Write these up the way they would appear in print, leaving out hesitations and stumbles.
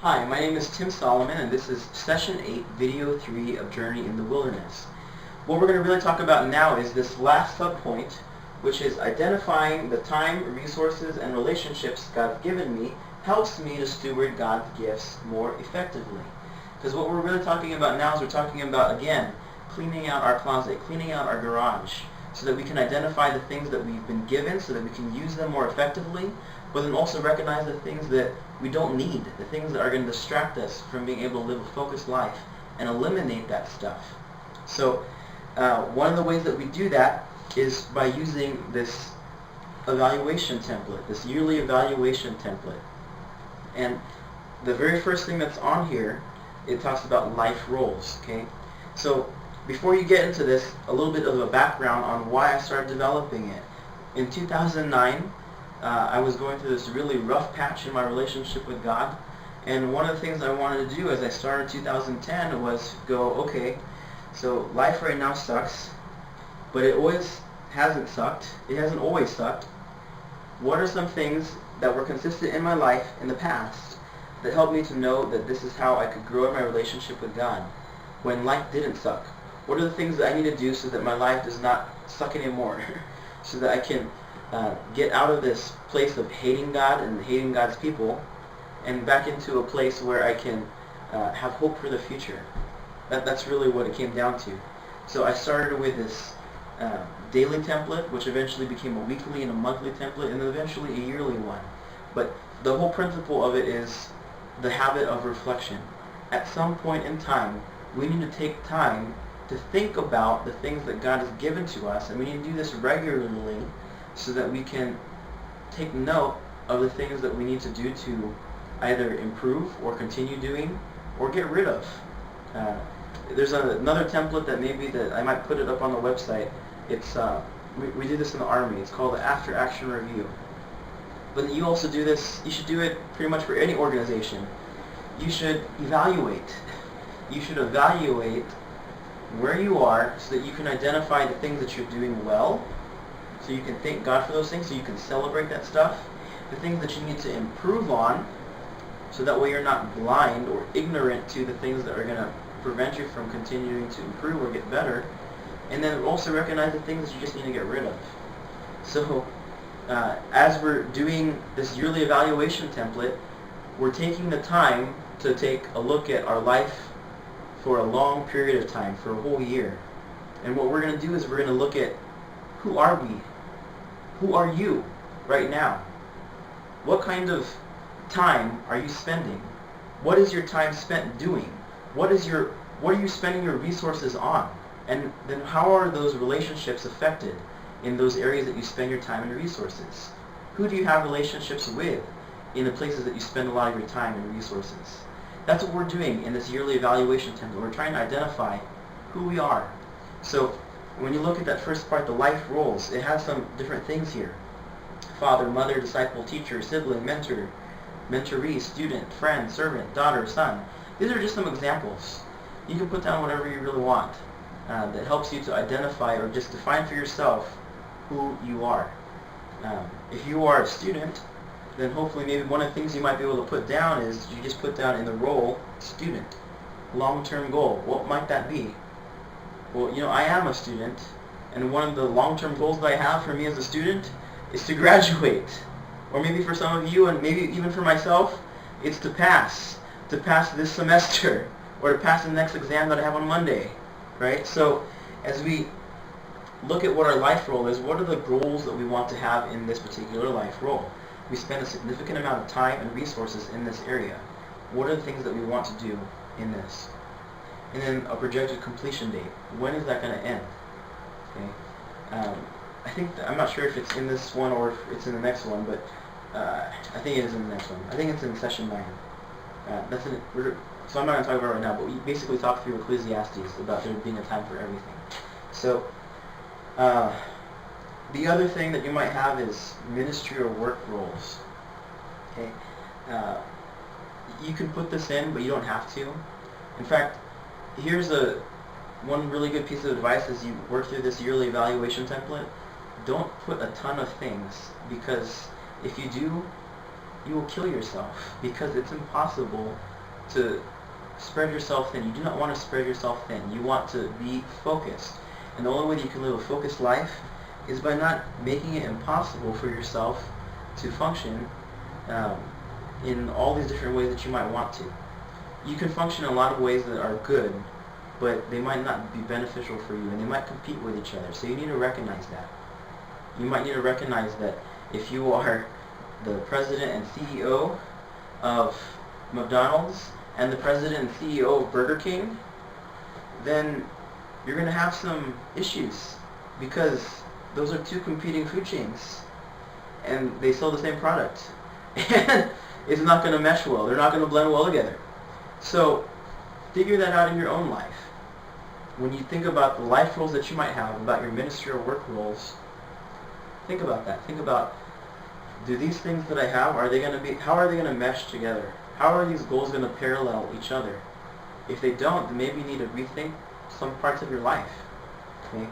Hi, my name is Tim Solomon, and this is Session 8, Video 3 of Journey in the Wilderness. What we're going to really talk about now is this last subpoint, which is identifying the time, resources, and relationships God's given me helps me to steward God's gifts more effectively. Because what we're really talking about now is we're talking about, again, cleaning out our closet, cleaning out our garage, so that we can identify the things that we've been given, so that we can use them more effectively, but then also recognize the things that we don't need, the things that are going to distract us from being able to live a focused life, and eliminate that stuff. So one of the ways that we do that is by using this evaluation template, this yearly evaluation template. And the very first thing that's on here, it talks about life roles, okay? So before you get into this, a little bit of a background on why I started developing it. In 2009, I was going through this really rough patch in my relationship with God, and one of the things I wanted to do as I started 2010 was go, okay, so life right now sucks, but it always hasn't sucked. It hasn't always sucked. What are some things that were consistent in my life in the past that helped me to know that this is how I could grow in my relationship with God when life didn't suck? What are the things that I need to do so that my life does not suck anymore, so that I can get out of this place of hating God and hating God's people and back into a place where I can have hope for the future. That's really what it came down to. So I started with this daily template, which eventually became a weekly and a monthly template, and then eventually a yearly one. But the whole principle of it is the habit of reflection. At some point in time, we need to take time to think about the things that God has given to us, and we need to do this regularly so that we can take note of the things that we need to do to either improve or continue doing or get rid of. There's another template that maybe that I might put it up on the website. It's we do this in the Army. It's called the After Action Review. But you also do this, you should do it pretty much for any organization. You should evaluate. You should evaluate where you are so that you can identify the things that you're doing well, so you can thank God for those things, so you can celebrate that stuff, the things that you need to improve on, so that way you're not blind or ignorant to the things that are going to prevent you from continuing to improve or get better, and then also recognize the things that you just need to get rid of. So as we're doing this yearly evaluation template, we're taking the time to take a look at our life for a long period of time, for a whole year. And what we're going to do is we're going to look at who are we? Who are you right now? What kind of time are you spending? What is your time spent doing? What are you spending your resources on? And then how are those relationships affected in those areas that you spend your time and resources? Who do you have relationships with in the places that you spend a lot of your time and resources? That's what we're doing in this yearly evaluation template. We're trying to identify who we are. So when you look at that first part, the life roles, it has some different things here. Father, mother, disciple, teacher, sibling, mentor, mentoree, student, friend, servant, daughter, son. These are just some examples. You can put down whatever you really want that helps you to identify or just define for yourself who you are. If you are a student, then hopefully maybe one of the things you might be able to put down is you just put down in the role, student. Long-term goal. What might that be? Well, you know, I am a student, and one of the long-term goals that I have for me as a student is to graduate. Or maybe for some of you, and maybe even for myself, it's to pass this semester, or to pass the next exam that I have on Monday, right? So as we look at what our life role is, what are the goals that we want to have in this particular life role? We spend a significant amount of time and resources in this area. What are the things that we want to do in this? And then a projected completion date. When is that going to end? Okay. I think I'm not sure if it's in this one or if it's in the next one, but I think it is in the next one. I think it's in session 9. So I'm not going to talk about it right now, but we basically talked through Ecclesiastes about there being a time for everything. So the other thing that you might have is ministry or work roles. Okay. You can put this in, but you don't have to. In fact, here's one really good piece of advice as you work through this yearly evaluation template. Don't put a ton of things, because if you do, you will kill yourself, because it's impossible to spread yourself thin. You do not want to spread yourself thin. You want to be focused. And the only way that you can live a focused life is by not making it impossible for yourself to function in all these different ways that you might want to. You can function in a lot of ways that are good, but they might not be beneficial for you, and they might compete with each other. So you need to recognize that. You might need to recognize that if you are the president and CEO of McDonald's and the president and CEO of Burger King, then you're going to have some issues, because those are two competing food chains and they sell the same product, and it's not going to mesh well. They're not going to blend well together. So figure that out in your own life. When you think about the life roles that you might have, about your ministry or work roles, think about that. Think about, do these things that I have, how are they going to mesh together? How are these goals going to parallel each other? If they don't, then maybe you need to rethink some parts of your life. Okay?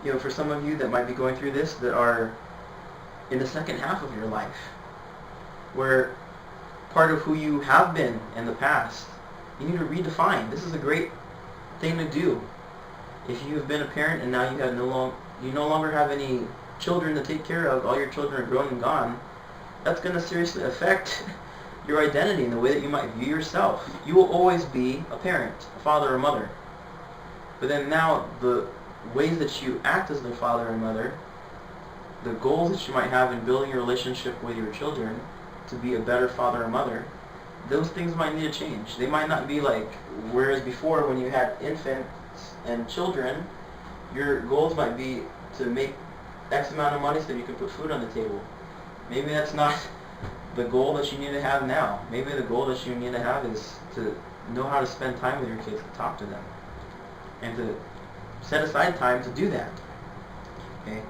You know, for some of you that might be going through this, that are in the second half of your life, where part of who you have been in the past, you need to redefine. This is a great thing to do. If you have been a parent and now you no longer have any children to take care of, all your children are grown and gone, that's going to seriously affect your identity and the way that you might view yourself. You will always be a parent, a father or mother. But then now the ways that you act as the father and mother, the goals that you might have in building your relationship with your children to be a better father or mother, those things might need to change. They might not be like, whereas before when you had infants and children, your goals might be to make X amount of money so you can put food on the table. Maybe that's not the goal that you need to have now. Maybe the goal that you need to have is to know how to spend time with your kids, to talk to them, and to set aside time to do that. Okay?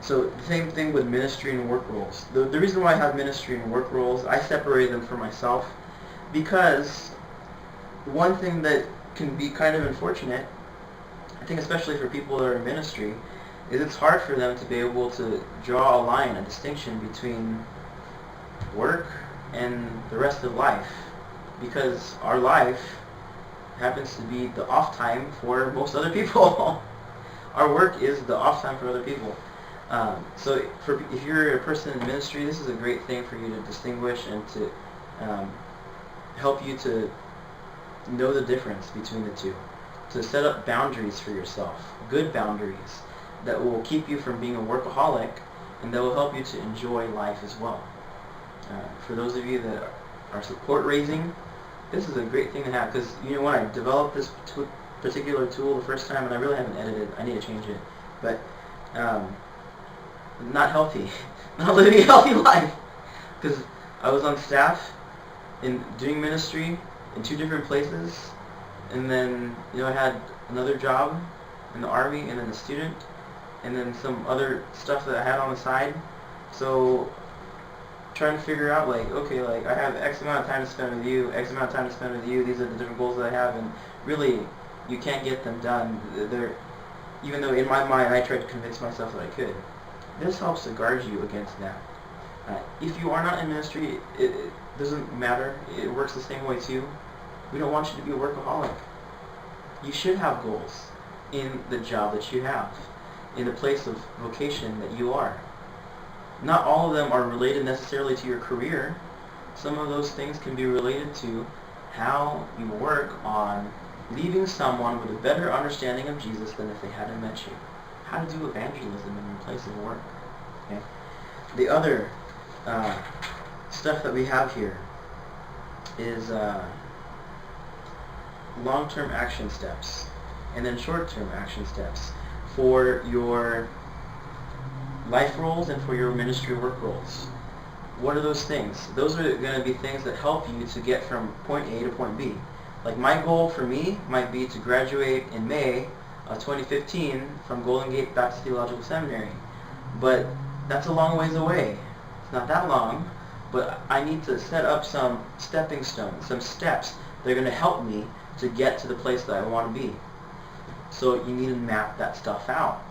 So the same thing with ministry and work roles. The reason why I have ministry and work roles, I separate them for myself, because one thing that can be kind of unfortunate, I think especially for people that are in ministry, is it's hard for them to be able to draw a line, a distinction between work and the rest of life, because our life happens to be the off time for most other people. Our work is the off time for other people. So if you're a person in ministry, this is a great thing for you to distinguish and to help you to know the difference between the two, to set up boundaries for yourself, good boundaries that will keep you from being a workaholic, and that will help you to enjoy life as well. For those of you that are support raising, this is a great thing to have, because you know, when I developed this particular tool the first time, and I really haven't edited, I need to change it, but not healthy, not living a healthy life, because I was on staff in doing ministry in 2 different places, and then I had another job in the Army, and then a student, and then some other stuff that I had on the side. So trying to figure out, like, okay, like, I have X amount of time to spend with you, X amount of time to spend with you, these are the different goals that I have, and really, you can't get them done. Even though in my mind I tried to convince myself that I could. This helps to guard you against that. If you are not in ministry, it doesn't matter. It works the same way too. We don't want you to be a workaholic. You should have goals in the job that you have, in the place of vocation that you are. Not all of them are related necessarily to your career. Some of those things can be related to how you work on leaving someone with a better understanding of Jesus than if they hadn't met you. How to do evangelism in your place of work. Okay? The other stuff that we have here is long-term action steps and then short-term action steps for your life roles and for your ministry work roles. What are those things? Those are going to be things that help you to get from point A to point B. Like, my goal for me might be to graduate in May of 2015 from Golden Gate Baptist Theological Seminary. But that's a long ways away. It's not that long, but I need to set up some stepping stones, some steps that are going to help me to get to the place that I want to be. So you need to map that stuff out.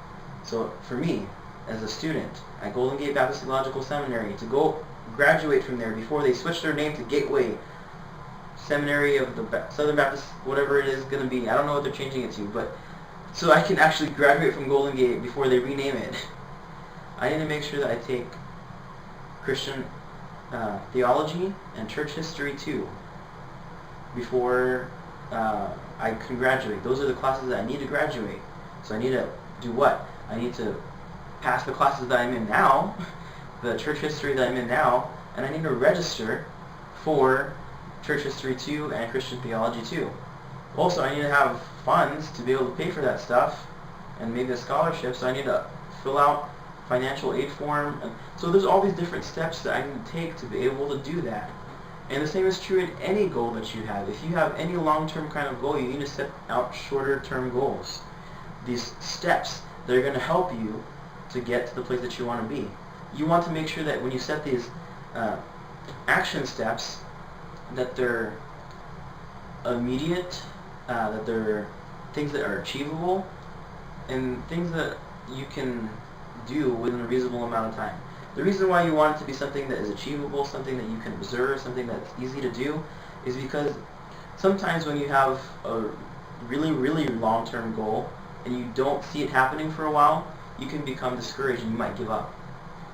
So for me, as a student at Golden Gate Baptist Theological Seminary, to go graduate from there before they switch their name to Gateway Seminary of the Southern Baptist, whatever it is going to be. I don't know what they're changing it to, but so I can actually graduate from Golden Gate before they rename it. I need to make sure that I take Christian theology and church history too before I can graduate. Those are the classes that I need to graduate. So I need to do what? I need to pass the classes that I'm in now, the church history that I'm in now, and I need to register for church history 2 and Christian theology 2. Also, I need to have funds to be able to pay for that stuff and maybe a scholarship, so I need to fill out financial aid form. And so there's all these different steps that I need to take to be able to do that. And the same is true in any goal that you have. If you have any long-term kind of goal, you need to set out shorter-term goals. These steps, they're going to help you to get to the place that you want to be. You want to make sure that when you set these action steps, that they're immediate, that they're things that are achievable, and things that you can do within a reasonable amount of time. The reason why you want it to be something that is achievable, something that you can observe, something that's easy to do, is because sometimes when you have a really, really long-term goal and you don't see it happening for a while, you can become discouraged and you might give up.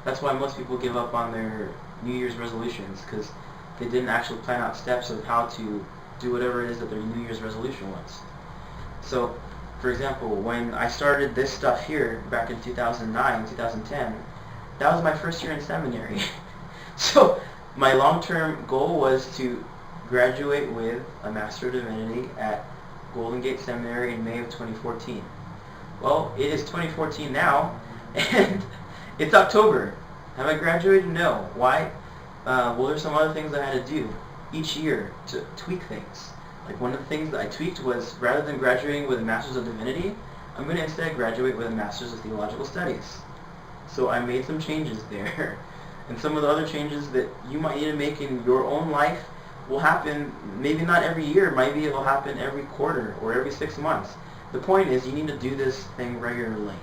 That's why most people give up on their New Year's resolutions, because they didn't actually plan out steps of how to do whatever it is that their New Year's resolution was. So, for example, when I started this stuff here back in 2009, 2010, that was my first year in seminary. So my long-term goal was to graduate with a Master of Divinity at Golden Gate Seminary in May of 2014. Well, it is 2014 now, and it's October. Have I graduated? No. Why? Well, there's some other things I had to do each year to tweak things. Like one of the things that I tweaked was, rather than graduating with a Master's of Divinity, I'm going to instead graduate with a Master's of Theological Studies. So I made some changes there. And some of the other changes that you might need to make in your own life will happen, maybe not every year, maybe it will happen every quarter or every 6 months. The point is, you need to do this thing regularly.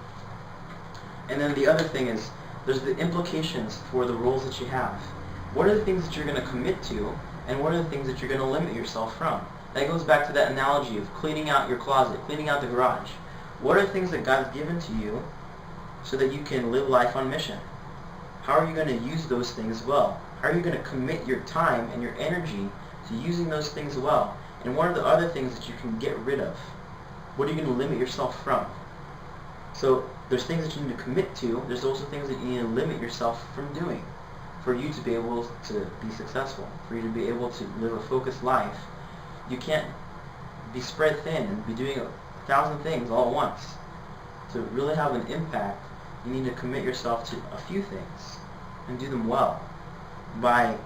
And then the other thing is, there's the implications for the roles that you have. What are the things that you're going to commit to, and what are the things that you're going to limit yourself from? That goes back to that analogy of cleaning out your closet, cleaning out the garage. What are the things that God's given to you so that you can live life on mission? How are you going to use those things well? How are you going to commit your time and your energy to using those things well? And what are the other things that you can get rid of? What are you going to limit yourself from? So there's things that you need to commit to. There's also things that you need to limit yourself from doing for you to be able to be successful, for you to be able to live a focused life. You can't be spread thin and be doing 1,000 things all at once. To really have an impact, you need to commit yourself to a few things and do them well by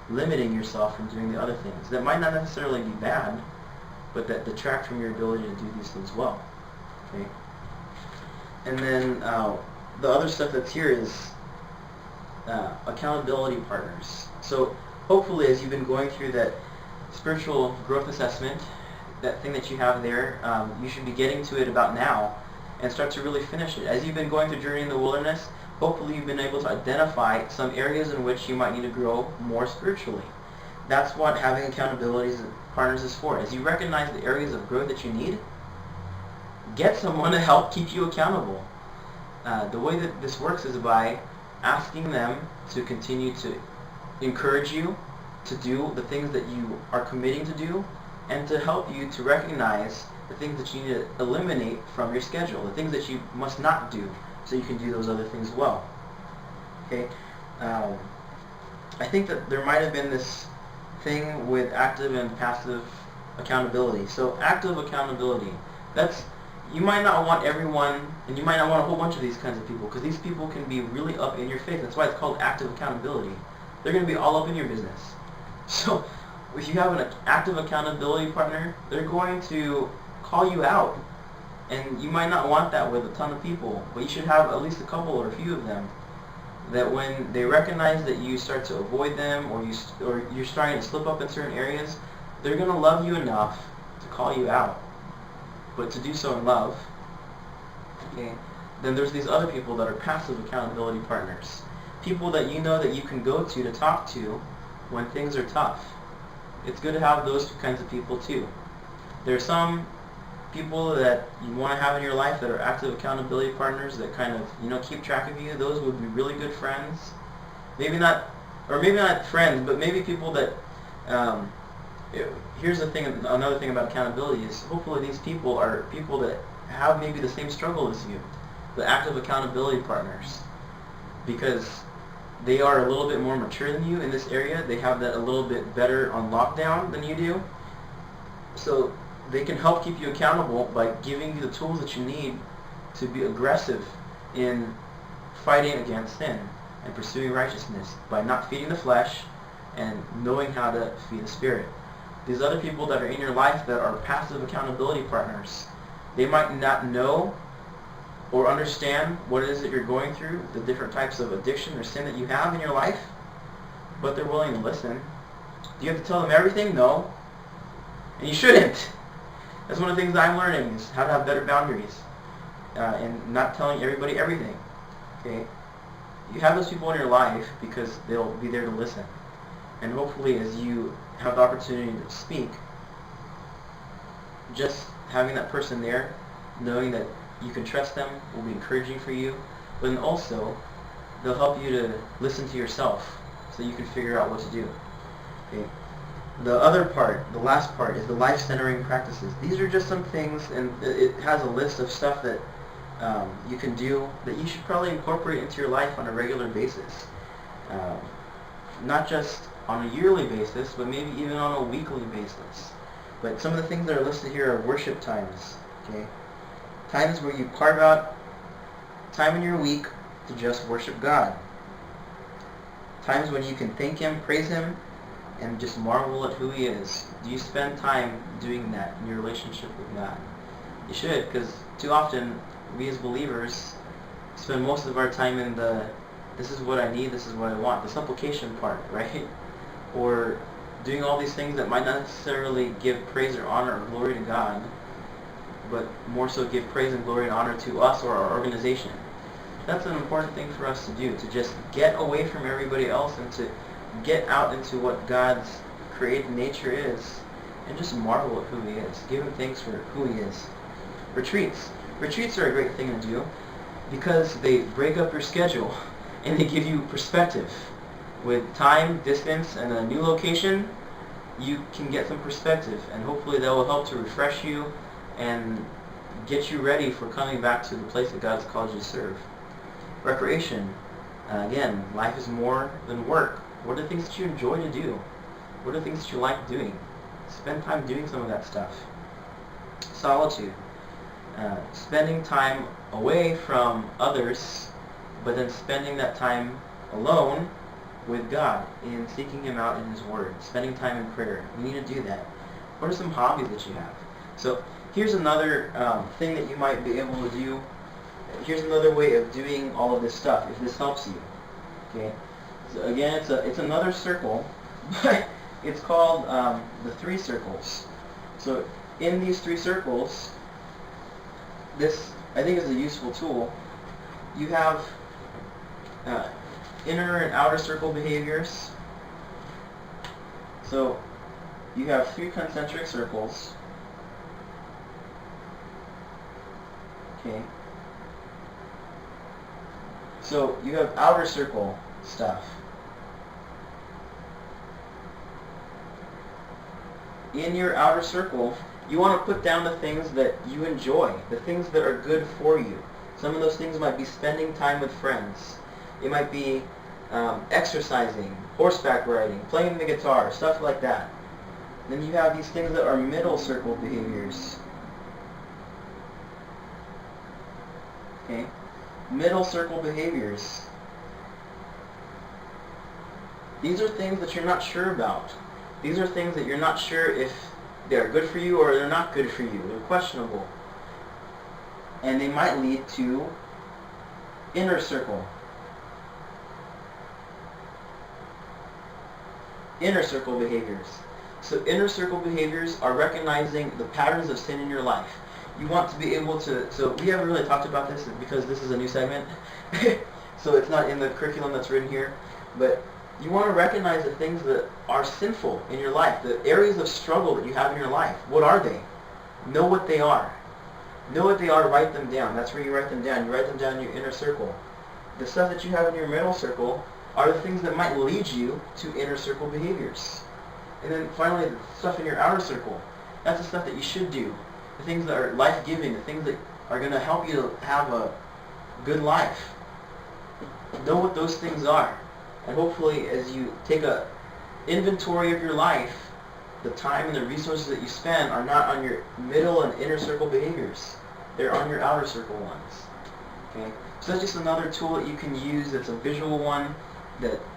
limiting yourself from doing the other things that might not necessarily be bad, but that detract from your ability to do these things well. Okay? And then the other stuff that's here is accountability partners. So hopefully, as you've been going through that spiritual growth assessment, that thing that you have there, you should be getting to it about now and start to really finish it. As you've been going through Journey in the Wilderness, hopefully you've been able to identify some areas in which you might need to grow more spiritually. That's what having accountability partners is for. As you recognize the areas of growth that you need, get someone to help keep you accountable. The way that this works is by asking them to continue to encourage you to do the things that you are committing to do, and to help you to recognize the things that you need to eliminate from your schedule, the things that you must not do, so you can do those other things well. Okay? I think that there might have been this thing with active and passive accountability. So active accountability, that's, you might not want everyone, and you might not want a whole bunch of these kinds of people, because these people can be really up in your face. That's why it's called active accountability. They're going to be all up in your business. So if you have an active accountability partner, they're going to call you out. And you might not want that with a ton of people, but you should have at least a couple or a few of them, that when they recognize that you start to avoid them, or you're starting to slip up in certain areas, they're going to love you enough to call you out, but to do so in love. Okay? Then there's these other people that are passive accountability partners. people that you know that you can go to talk to when things are tough. It's good to have those kinds of people too. There are some people that you want to have in your life that are active accountability partners that kind of, keep track of you. Those would be really good friends. Maybe not friends, but maybe people that, here's the thing, another thing about accountability is hopefully these people are people that have maybe the same struggle as you, the active accountability partners, because they are a little bit more mature than you in this area. They have that a little bit better on lockdown than you do. So they can help keep you accountable by giving you the tools that you need to be aggressive in fighting against sin and pursuing righteousness by not feeding the flesh and knowing how to feed the spirit. These other people that are in your life that are passive accountability partners, they might not know or understand what it is that you're going through, the different types of addiction or sin that you have in your life, but they're willing to listen. Do you have to tell them everything? No. And you shouldn't. That's one of the things I'm learning, is how to have better boundaries and not telling everybody everything. Okay? You have those people in your life because they'll be there to listen. And hopefully as you have the opportunity to speak, just having that person there, knowing that you can trust them, will be encouraging for you, but then also they'll help you to listen to yourself so you can figure out what to do. Okay? The other part, the last part, is the life-centering practices. These are just some things, and it has a list of stuff that you can do that you should probably incorporate into your life on a regular basis. Not just on a yearly basis, but maybe even on a weekly basis. But some of the things that are listed here are worship times. Okay? Times where you carve out time in your week to just worship God. Times when you can thank Him, praise Him, and just marvel at who He is. Do you spend time doing that in your relationship with God? You should, because too often we as believers spend most of our time in the this is what I need, this is what I want, the supplication part, right? Or doing all these things that might not necessarily give praise or honor or glory to God, but more so give praise and glory and honor to us or our organization. That's an important thing for us to do, to just get away from everybody else and to get out into what God's created nature is and just marvel at who He is. Give Him thanks for who He is. Retreats. Retreats are a great thing to do because they break up your schedule and they give you perspective. With time, distance, and a new location, you can get some perspective, and hopefully that will help to refresh you and get you ready for coming back to the place that God's called you to serve. Recreation. Again, life is more than work. What are the things that you enjoy to do? What are the things that you like doing? Spend time doing some of that stuff. Solitude. Spending time away from others, but then spending that time alone with God and seeking Him out in His Word. Spending time in prayer. You need to do that. What are some hobbies that you have? So here's another thing that you might be able to do. Here's another way of doing all of this stuff, if this helps you. Okay. So again, it's another circle, but it's called the 3 circles. So in these 3 circles, this I think is a useful tool. You have inner and outer circle behaviors. So you have 3 concentric circles. Okay. So you have outer circle stuff. In your outer circle, you want to put down the things that you enjoy, the things that are good for you. Some of those things might be spending time with friends. It might be exercising, horseback riding, playing the guitar, stuff like that. Then you have these things that are middle circle behaviors. Okay? Middle circle behaviors. These are things that you're not sure about. These are things that you're not sure if they're good for you or they're not good for you. They're questionable. And they might lead to inner circle. Inner circle behaviors. So inner circle behaviors are recognizing the patterns of sin in your life. You want to be able to, so we haven't really talked about this because this is a new segment. so it's not in the curriculum that's written here, but you want to recognize the things that are sinful in your life, the areas of struggle that you have in your life. What are they? Know what they are. Know what they are, write them down. That's where you write them down. You write them down in your inner circle. The stuff that you have in your middle circle are the things that might lead you to inner circle behaviors. And then finally, the stuff in your outer circle. That's the stuff that you should do. The things that are life-giving, the things that are going to help you to have a good life. Know what those things are. And hopefully, as you take a inventory of your life, the time and the resources that you spend are not on your middle and inner circle behaviors. They're on your outer circle ones. Okay? So that's just another tool that you can use. That's a visual one.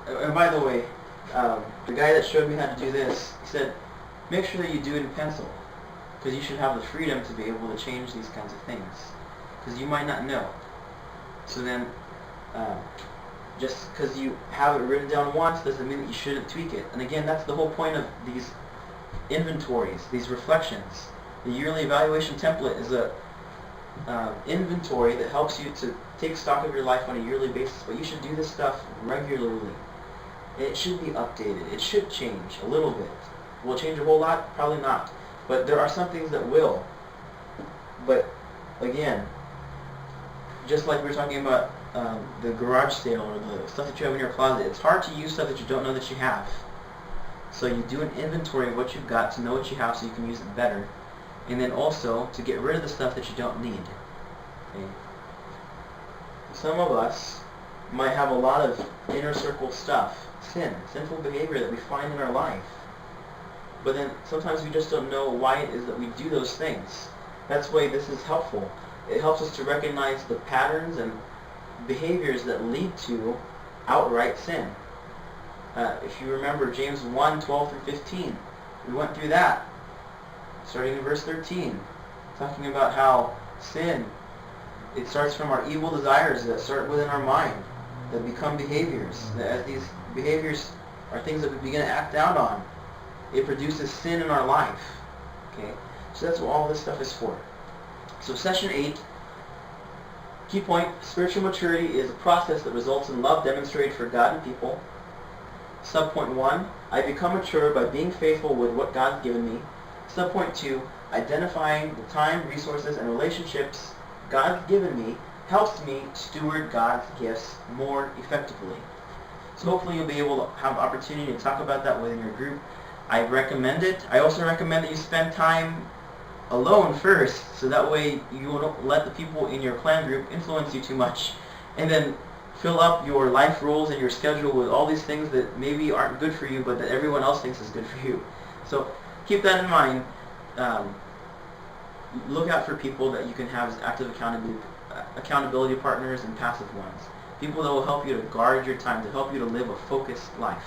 And by the way, the guy that showed me how to do this, he said, make sure that you do it in pencil, because you should have the freedom to be able to change these kinds of things, because you might not know. So then, just because you have it written down once doesn't mean that you shouldn't tweak it. And again, that's the whole point of these inventories, these reflections. The yearly evaluation template is a inventory that helps you to take stock of your life on a yearly basis, but you should do this stuff regularly. It should be updated. It should change a little bit. Will it change a whole lot? Probably not. But there are some things that will. But again, just like we were talking about the garage sale or the stuff that you have in your closet, it's hard to use stuff that you don't know that you have. So you do an inventory of what you've got to know what you have so you can use it better. And then also to get rid of the stuff that you don't need. Okay? Some of us might have a lot of inner circle stuff, sinful behavior that we find in our life. But then sometimes we just don't know why it is that we do those things. That's why this is helpful. It helps us to recognize the patterns and behaviors that lead to outright sin. If you remember James 1:12 through 15, we went through that, starting in verse 13, talking about how sin, it starts from our evil desires that start within our mind, that become behaviors. That as these behaviors are things that we begin to act out on, it produces sin in our life. Okay, so that's what all this stuff is for. So session 8, key point, spiritual maturity is a process that results in love demonstrated for God and people. Subpoint 1, I become mature by being faithful with what God's given me. Subpoint 2, identifying the time, resources, and relationships God's given me helps me steward God's gifts more effectively. So hopefully you'll be able to have opportunity to talk about that within your group. I recommend it. I also recommend that you spend time alone first, so that way you won't let the people in your clan group influence you too much, and then fill up your life rules and your schedule with all these things that maybe aren't good for you but that everyone else thinks is good for you. So keep that in mind. Look out for people that you can have as active accountability partners and passive ones. People that will help you to guard your time, to help you to live a focused life.